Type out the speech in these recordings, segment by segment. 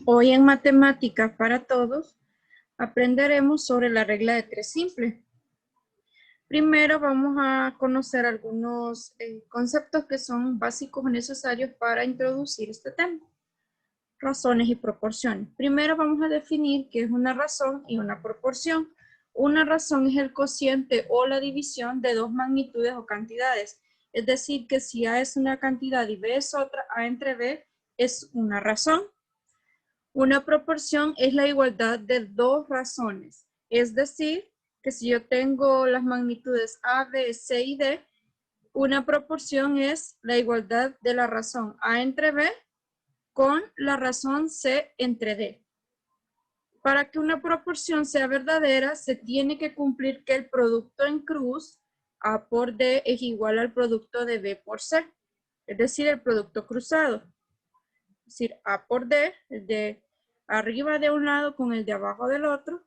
Hoy en Matemáticas para Todos aprenderemos sobre la regla de tres simple. Primero vamos a conocer algunos conceptos que son básicos o necesarios para introducir este tema. Razones y proporciones. Primero vamos a definir qué es una razón y una proporción. Una razón es el cociente o la división de dos magnitudes o cantidades. Es decir, que si A es una cantidad y B es otra, A entre B es una razón. Una proporción es la igualdad de dos razones. Es decir, que si yo tengo las magnitudes A, B, C y D, una proporción es la igualdad de la razón A entre B con la razón C entre D. Para que una proporción sea verdadera, se tiene que cumplir que el producto en cruz A por D es igual al producto de B por C, es decir, el producto cruzado. Es decir, A por D, el de arriba de un lado con el de abajo del otro,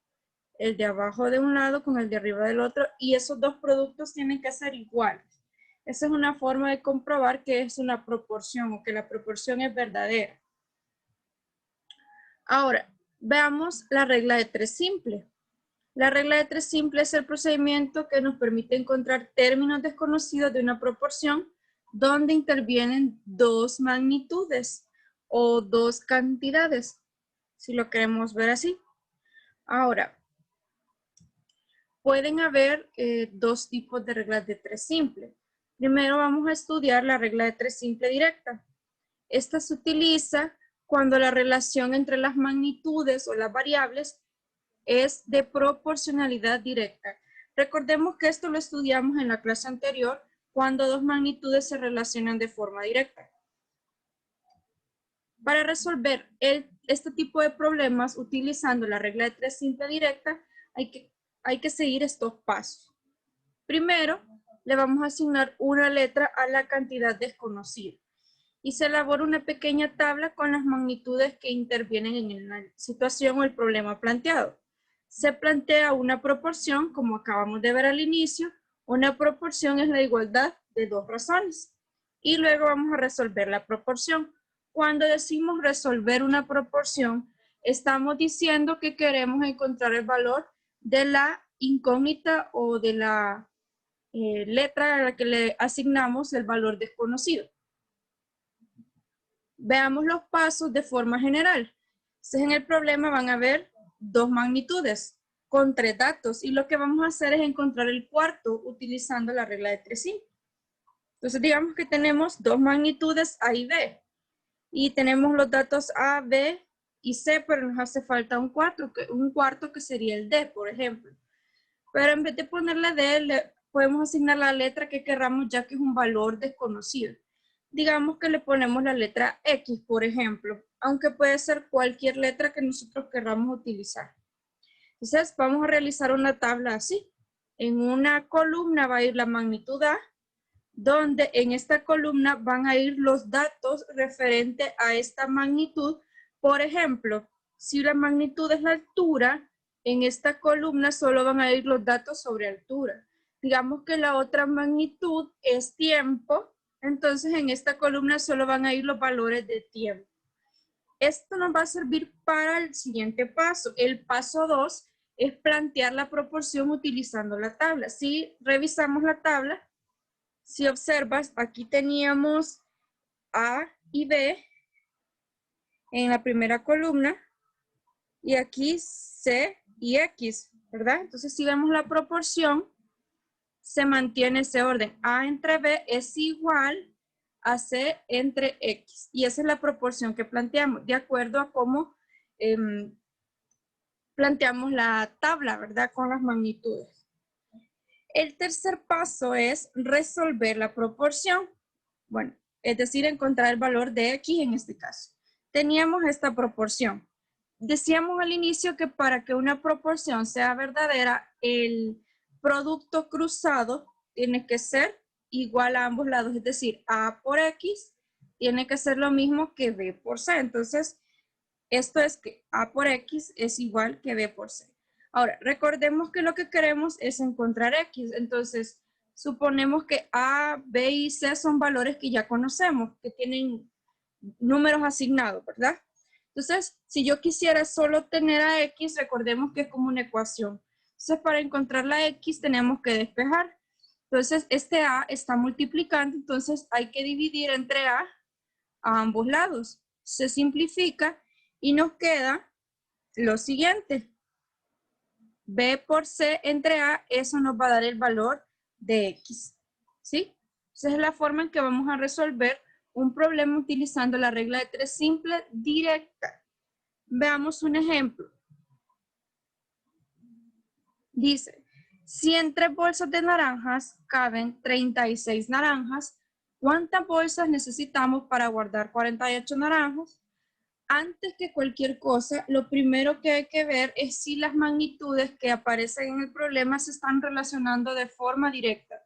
el de abajo de un lado con el de arriba del otro, y esos dos productos tienen que ser iguales. Esa es una forma de comprobar que es una proporción o que la proporción es verdadera. Ahora, veamos la regla de tres simple. La regla de tres simple es el procedimiento que nos permite encontrar términos desconocidos de una proporción donde intervienen dos magnitudes o dos cantidades, si lo queremos ver así. Ahora, pueden haber dos tipos de reglas de tres simple. Primero vamos a estudiar la regla de tres simple directa. Esta se utiliza cuando la relación entre las magnitudes o las variables es de proporcionalidad directa. Recordemos que esto lo estudiamos en la clase anterior cuando dos magnitudes se relacionan de forma directa. Para resolver este tipo de problemas utilizando la regla de tres simple directa, hay que seguir estos pasos. Primero, le vamos a asignar una letra a la cantidad desconocida y se elabora una pequeña tabla con las magnitudes que intervienen en la situación o el problema planteado. Se plantea una proporción, como acabamos de ver al inicio. Una proporción es la igualdad de dos razones. Y luego vamos a resolver la proporción. Cuando decimos resolver una proporción, estamos diciendo que queremos encontrar el valor de la incógnita o de la letra a la que le asignamos el valor desconocido. Veamos los pasos de forma general. Entonces, en el problema van a haber dos magnitudes con tres datos y lo que vamos a hacer es encontrar el cuarto utilizando la regla de tres simple. Entonces, digamos que tenemos dos magnitudes A y B y tenemos los datos A, B y C, pero nos hace falta un cuarto que sería el D, por ejemplo. Pero en vez de ponerle D, le podemos asignar la letra que queramos ya que es un valor desconocido. Digamos que le ponemos la letra X, por ejemplo, aunque puede ser cualquier letra que nosotros queramos utilizar. Entonces, vamos a realizar una tabla así. En una columna va a ir la magnitud A, donde en esta columna van a ir los datos referentes a esta magnitud. Por ejemplo, si la magnitud es la altura, en esta columna solo van a ir los datos sobre altura. Digamos que la otra magnitud es tiempo, entonces en esta columna solo van a ir los valores de tiempo. Esto nos va a servir para el siguiente paso. El paso 2 es plantear la proporción utilizando la tabla. Si revisamos la tabla, si observas, aquí teníamos A y B en la primera columna y aquí C y X, ¿verdad? Entonces, si vemos la proporción, se mantiene ese orden. A entre B es igual a C entre X. Y esa es la proporción que planteamos, de acuerdo a cómo planteamos la tabla, ¿verdad? Con las magnitudes. El tercer paso es resolver la proporción. Bueno, es decir, encontrar el valor de X en este caso. Teníamos esta proporción. Decíamos al inicio que para que una proporción sea verdadera, el producto cruzado tiene que ser igual a ambos lados, es decir, A por X tiene que ser lo mismo que B por C. Entonces, esto es que A por X es igual que B por C. Ahora, recordemos que lo que queremos es encontrar X. Entonces, suponemos que A, B y C son valores que ya conocemos, que tienen números asignados, ¿verdad? Entonces, si yo quisiera solo tener a X, recordemos que es como una ecuación. Entonces, para encontrar la X tenemos que despejar. Entonces, este A está multiplicando, entonces hay que dividir entre A ambos lados. Se simplifica y nos queda lo siguiente. B por C entre A, eso nos va a dar el valor de X. ¿Sí? Esa es la forma en que vamos a resolver un problema utilizando la regla de 3 simple directa. Veamos un ejemplo. Dice, si en 3 bolsas de naranjas caben 36 naranjas, ¿cuántas bolsas necesitamos para guardar 48 naranjas? Antes que cualquier cosa, lo primero que hay que ver es si las magnitudes que aparecen en el problema se están relacionando de forma directa.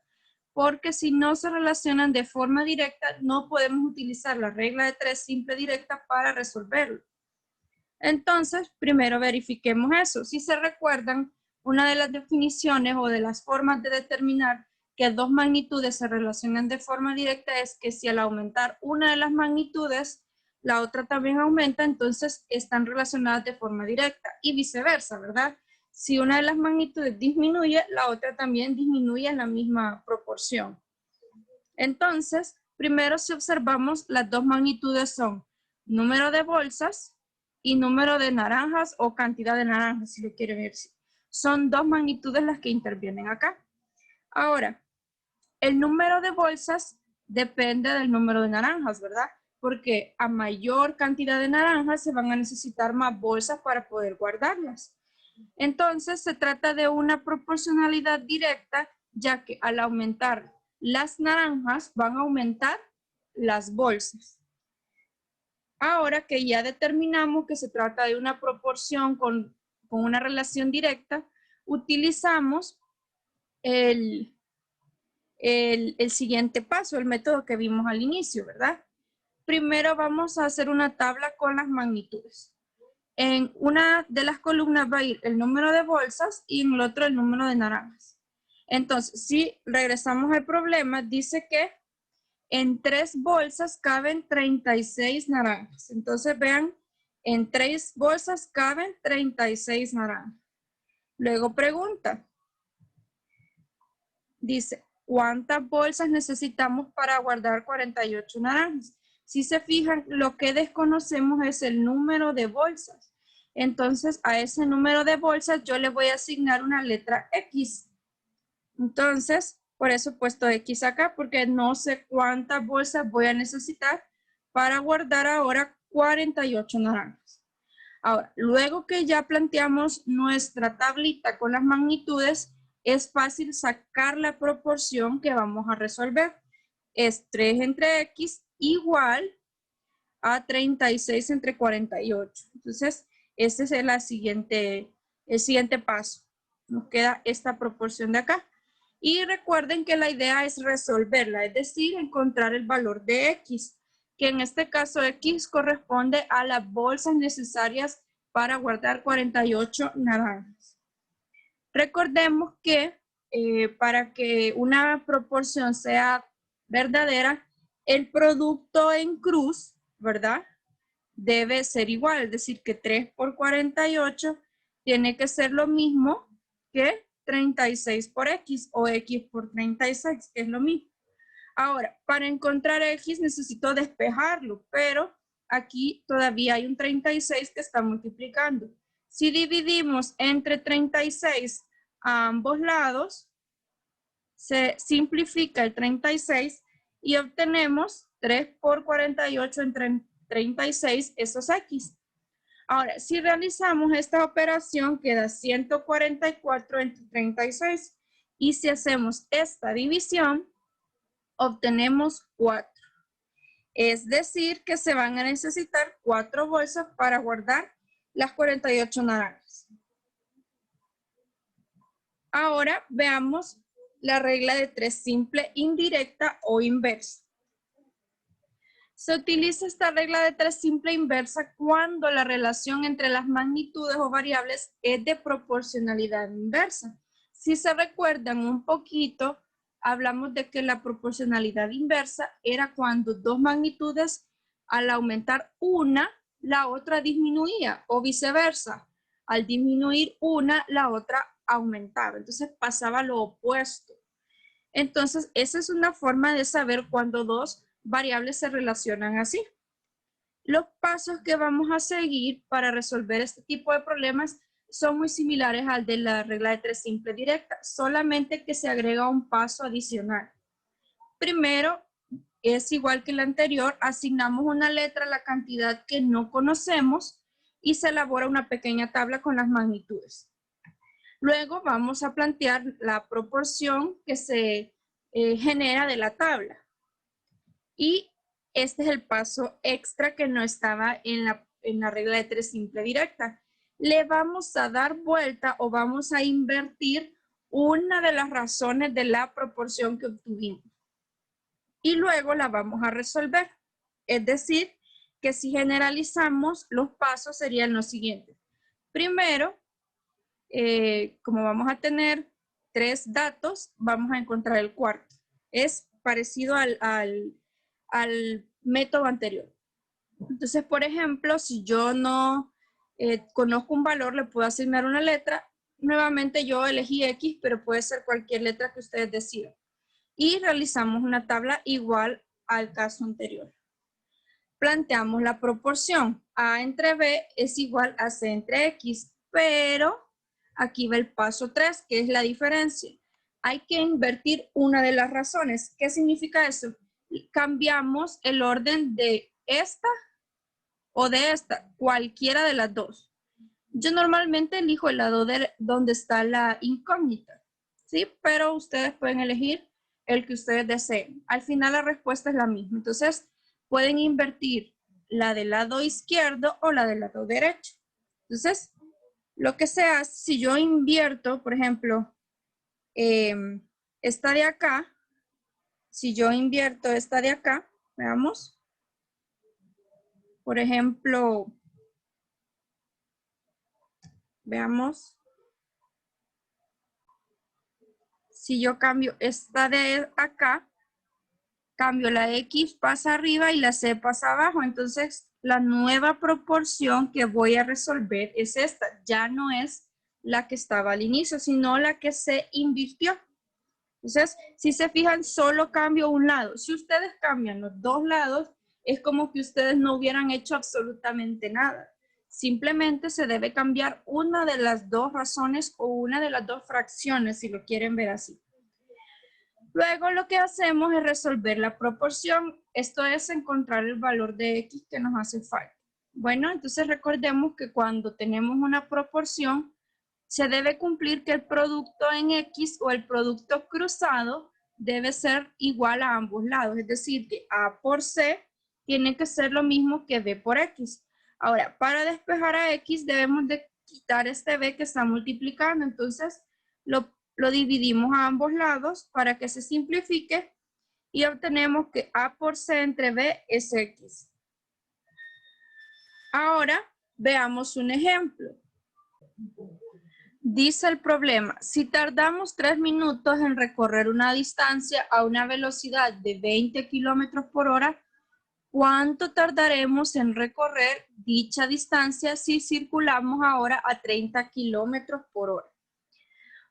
Porque si no se relacionan de forma directa, no podemos utilizar la regla de 3 simple directa para resolverlo. Entonces, primero verifiquemos eso. Si se recuerdan, una de las definiciones o de las formas de determinar que dos magnitudes se relacionan de forma directa es que si al aumentar una de las magnitudes, la otra también aumenta, entonces están relacionadas de forma directa y viceversa, ¿verdad? Si una de las magnitudes disminuye, la otra también disminuye en la misma proporción. Entonces, primero si observamos, las dos magnitudes son número de bolsas y número de naranjas o cantidad de naranjas, si lo quieren ver. Son dos magnitudes las que intervienen acá. Ahora, el número de bolsas depende del número de naranjas, ¿verdad? Porque a mayor cantidad de naranjas se van a necesitar más bolsas para poder guardarlas. Entonces, se trata de una proporcionalidad directa, ya que al aumentar las naranjas van a aumentar las bolsas. Ahora que ya determinamos que se trata de una proporción con una relación directa, utilizamos el siguiente paso, el método que vimos al inicio, ¿verdad? Primero vamos a hacer una tabla con las magnitudes. En una de las columnas va a ir el número de bolsas y en el otro el número de naranjas. Entonces, si regresamos al problema, dice que en 3 bolsas caben 36 naranjas. Entonces, vean, en 3 bolsas caben 36 naranjas. Luego pregunta, dice, ¿cuántas bolsas necesitamos para guardar 48 naranjas? Si se fijan, lo que desconocemos es el número de bolsas. Entonces, a ese número de bolsas yo le voy a asignar una letra X. Entonces, por eso he puesto X acá, porque no sé cuántas bolsas voy a necesitar para guardar ahora 48 naranjas. Ahora, luego que ya planteamos nuestra tablita con las magnitudes, es fácil sacar la proporción que vamos a resolver. Es 3 entre X igual a 36 entre 48. Entonces, este es el siguiente paso. Nos queda esta proporción de acá. Y recuerden que la idea es resolverla, es decir, encontrar el valor de X, que en este caso X corresponde a las bolsas necesarias para guardar 48 naranjas. Recordemos que para que una proporción sea verdadera, el producto en cruz, ¿verdad? Debe ser igual, es decir, que 3 por 48 tiene que ser lo mismo que 36 por X o X por 36, que es lo mismo. Ahora, para encontrar X necesito despejarlo, pero aquí todavía hay un 36 que está multiplicando. Si dividimos entre 36 a ambos lados, se simplifica el 36 y obtenemos 3 por 48 entre 36, eso es X. Ahora, si realizamos esta operación, queda 144 entre 36. Y si hacemos esta división, obtenemos 4. Es decir, que se van a necesitar 4 bolsas para guardar las 48 naranjas. Ahora veamos la regla de 3 simple indirecta o inversa. Se utiliza esta regla de 3 simple inversa cuando la relación entre las magnitudes o variables es de proporcionalidad inversa. Si se recuerdan un poquito, hablamos de que la proporcionalidad inversa era cuando dos magnitudes, al aumentar una, la otra disminuía o viceversa. Al disminuir una, la otra aumentaba. Entonces pasaba lo opuesto. Entonces, esa es una forma de saber cuando dos variables se relacionan así. Los pasos que vamos a seguir para resolver este tipo de problemas son muy similares al de la regla de tres simple directa, solamente que se agrega un paso adicional. Primero, es igual que el anterior, asignamos una letra a la cantidad que no conocemos y se elabora una pequeña tabla con las magnitudes. Luego vamos a plantear la proporción que se genera de la tabla. Y este es el paso extra que no estaba en la regla de tres simple directa. Le vamos a dar vuelta o vamos a invertir una de las razones de la proporción que obtuvimos. Y luego la vamos a resolver. Es decir, que si generalizamos, los pasos serían los siguientes. Primero, como vamos a tener tres datos, vamos a encontrar el cuarto. Es parecido al método anterior. Entonces, por ejemplo, si yo no conozco un valor, le puedo asignar una letra. Nuevamente yo elegí X, pero puede ser cualquier letra que ustedes decidan. Y realizamos una tabla igual al caso anterior. Planteamos la proporción. A entre B es igual a C entre X, pero aquí va el paso 3, que es la diferencia. Hay que invertir una de las razones. ¿Qué significa eso? Cambiamos el orden de esta o de esta, cualquiera de las dos. Yo normalmente elijo el lado de donde está la incógnita, ¿sí? Pero ustedes pueden elegir el que ustedes deseen. Al final la respuesta es la misma. Entonces, pueden invertir la del lado izquierdo o la del lado derecho. Entonces, lo que se hace, si yo invierto, por ejemplo, esta de acá, si yo invierto esta de acá, veamos, por ejemplo, veamos, si yo cambio esta de acá, cambio la X pasa arriba y la C pasa abajo, entonces la nueva proporción que voy a resolver es esta, ya no es la que estaba al inicio, sino la que se invirtió. Entonces, si se fijan, solo cambio un lado. Si ustedes cambian los dos lados, es como que ustedes no hubieran hecho absolutamente nada. Simplemente se debe cambiar una de las dos razones o una de las dos fracciones, si lo quieren ver así. Luego lo que hacemos es resolver la proporción. Esto es encontrar el valor de X que nos hace falta. Bueno, entonces recordemos que cuando tenemos una proporción, se debe cumplir que el producto en X o el producto cruzado debe ser igual a ambos lados. Es decir, que A por C tiene que ser lo mismo que B por X. Ahora, para despejar a X debemos de quitar este B que está multiplicando. Entonces, lo dividimos a ambos lados para que se simplifique y obtenemos que A por C entre B es X. Ahora, veamos un ejemplo. Dice el problema, si tardamos 3 minutos en recorrer una distancia a una velocidad de 20 kilómetros por hora, ¿cuánto tardaremos en recorrer dicha distancia si circulamos ahora a 30 kilómetros por hora?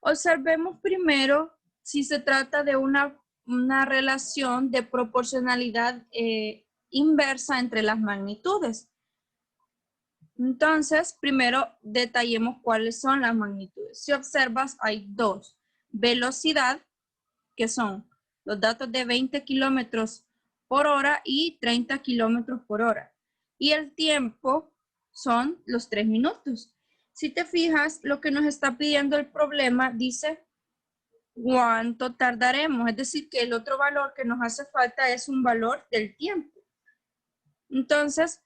Observemos primero si se trata de una relación de proporcionalidad inversa entre las magnitudes. Entonces, primero detallemos cuáles son las magnitudes. Si observas, hay dos. Velocidad, que son los datos de 20 kilómetros por hora y 30 kilómetros por hora. Y el tiempo son los 3 minutos. Si te fijas, lo que nos está pidiendo el problema dice cuánto tardaremos. Es decir, que el otro valor que nos hace falta es un valor del tiempo. Entonces,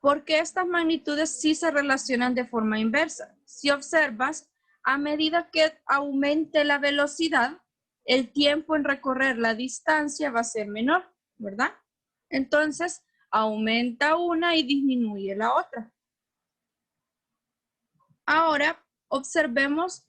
¿por qué estas magnitudes sí se relacionan de forma inversa? Si observas, a medida que aumente la velocidad, el tiempo en recorrer la distancia va a ser menor, ¿verdad? Entonces, aumenta una y disminuye la otra. Ahora, observemos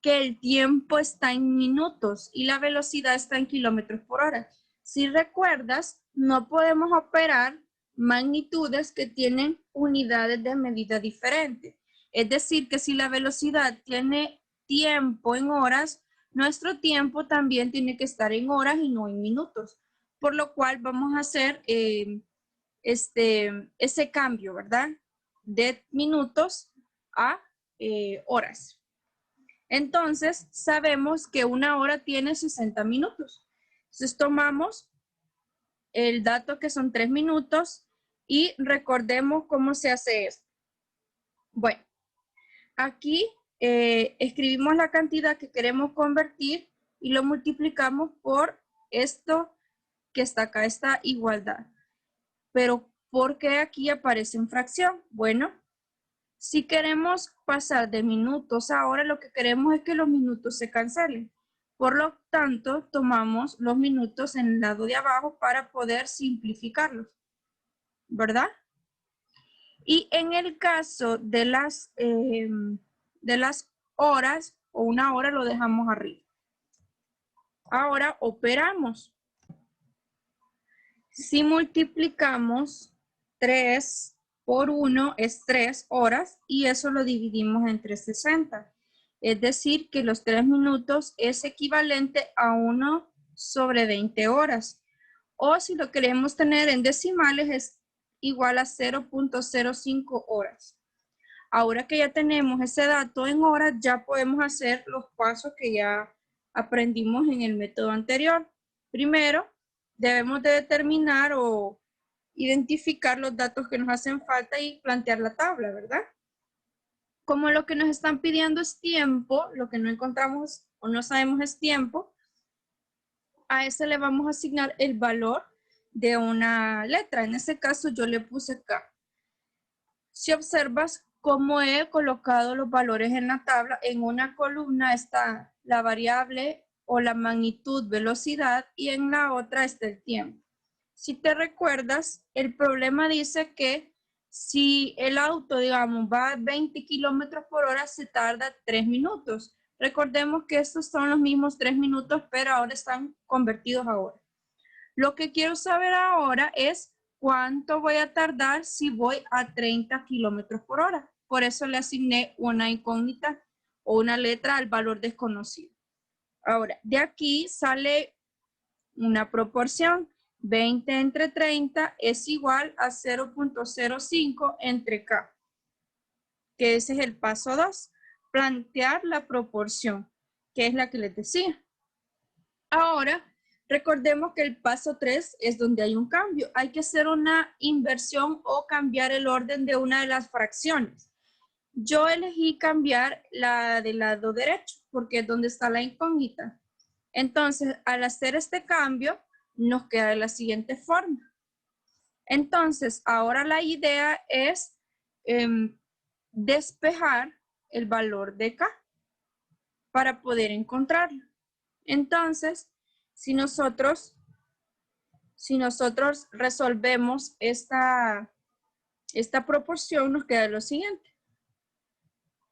que el tiempo está en minutos y la velocidad está en kilómetros por hora. Si recuerdas, no podemos operar magnitudes que tienen unidades de medida diferentes. Es decir, que si la velocidad tiene tiempo en horas, nuestro tiempo también tiene que estar en horas y no en minutos. Por lo cual vamos a hacer ese cambio, ¿verdad? De minutos a horas. Entonces, sabemos que una hora tiene 60 minutos. Entonces, tomamos el dato que son 3 minutos y recordemos cómo se hace esto. Bueno, aquí escribimos la cantidad que queremos convertir y lo multiplicamos por esto que está acá, esta igualdad. Pero, ¿por qué aquí aparece en fracción? Bueno, si queremos pasar de minutos a horas, lo que queremos es que los minutos se cancelen. Por lo tanto, tomamos los minutos en el lado de abajo para poder simplificarlos, ¿verdad? Y en el caso de las horas, o una hora lo dejamos arriba. Ahora operamos. Si multiplicamos 3 por 1 es 3 horas y eso lo dividimos entre 60. Es decir, que los 3 minutos es equivalente a 1 sobre 20 horas. O si lo queremos tener en decimales es igual a 0.05 horas. Ahora que ya tenemos ese dato en horas, ya podemos hacer los pasos que ya aprendimos en el método anterior. Primero, debemos de determinar o identificar los datos que nos hacen falta y plantear la tabla, ¿verdad? Como lo que nos están pidiendo es tiempo, lo que no encontramos o no sabemos es tiempo, a ese le vamos a asignar el valor de una letra. En este caso yo le puse K. Si observas cómo he colocado los valores en la tabla, en una columna está la variable o la magnitud, velocidad, y en la otra está el tiempo. Si te recuerdas, el problema dice que si el auto, digamos, va a 20 kilómetros por hora, se tarda 3 minutos. Recordemos que estos son los mismos 3 minutos, pero ahora están convertidos a horas. Lo que quiero saber ahora es cuánto voy a tardar si voy a 30 kilómetros por hora. Por eso le asigné una incógnita o una letra al valor desconocido. Ahora, de aquí sale una proporción. 20 entre 30 es igual a 0.05 entre K, que ese es el paso 2. Plantear la proporción, que es la que les decía. Ahora, recordemos que el paso 3 es donde hay un cambio. Hay que hacer una inversión o cambiar el orden de una de las fracciones. Yo elegí cambiar la del lado derecho porque es donde está la incógnita. Entonces, al hacer este cambio, nos queda de la siguiente forma. Entonces, ahora la idea es despejar el valor de K para poder encontrarlo. Entonces, si nosotros resolvemos esta proporción, nos queda lo siguiente.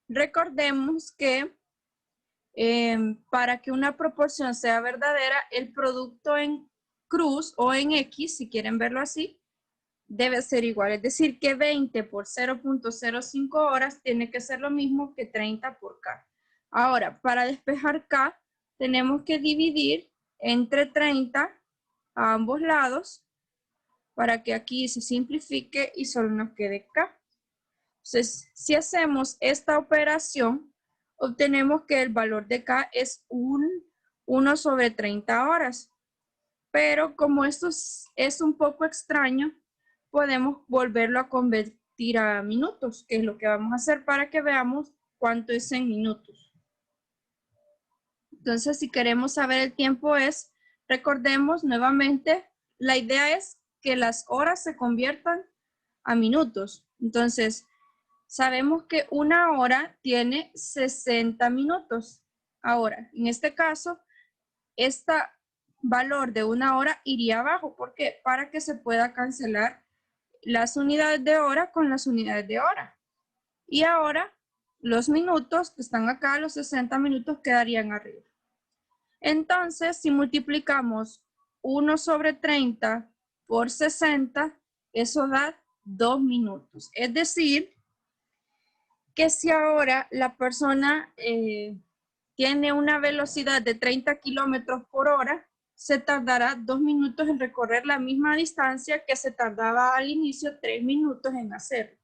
Recordemos que para que una proporción sea verdadera, el producto en cruz o en X, si quieren verlo así, debe ser igual. Es decir, que 20 por 0.05 horas tiene que ser lo mismo que 30 por K. Ahora, para despejar K, tenemos que dividir entre 30 a ambos lados para que aquí se simplifique y solo nos quede K. Entonces, si hacemos esta operación, obtenemos que el valor de K es 1 sobre 30 horas. Pero como esto es un poco extraño, podemos volverlo a convertir a minutos, que es lo que vamos a hacer para que veamos cuánto es en minutos. Entonces, si queremos saber el tiempo recordemos nuevamente, la idea es que las horas se conviertan a minutos. Entonces, sabemos que una hora tiene 60 minutos. Ahora, en este caso, este valor de una hora iría abajo. ¿Por qué? Para que se pueda cancelar las unidades de hora con las unidades de hora. Y ahora, los minutos que están acá, los 60 minutos, quedarían arriba. Entonces, si multiplicamos 1 sobre 30 por 60, Eso da 2 minutos. Es decir, que si ahora la persona tiene una velocidad de 30 kilómetros por hora, se tardará 2 minutos en recorrer la misma distancia que se tardaba al inicio 3 minutos en hacerlo.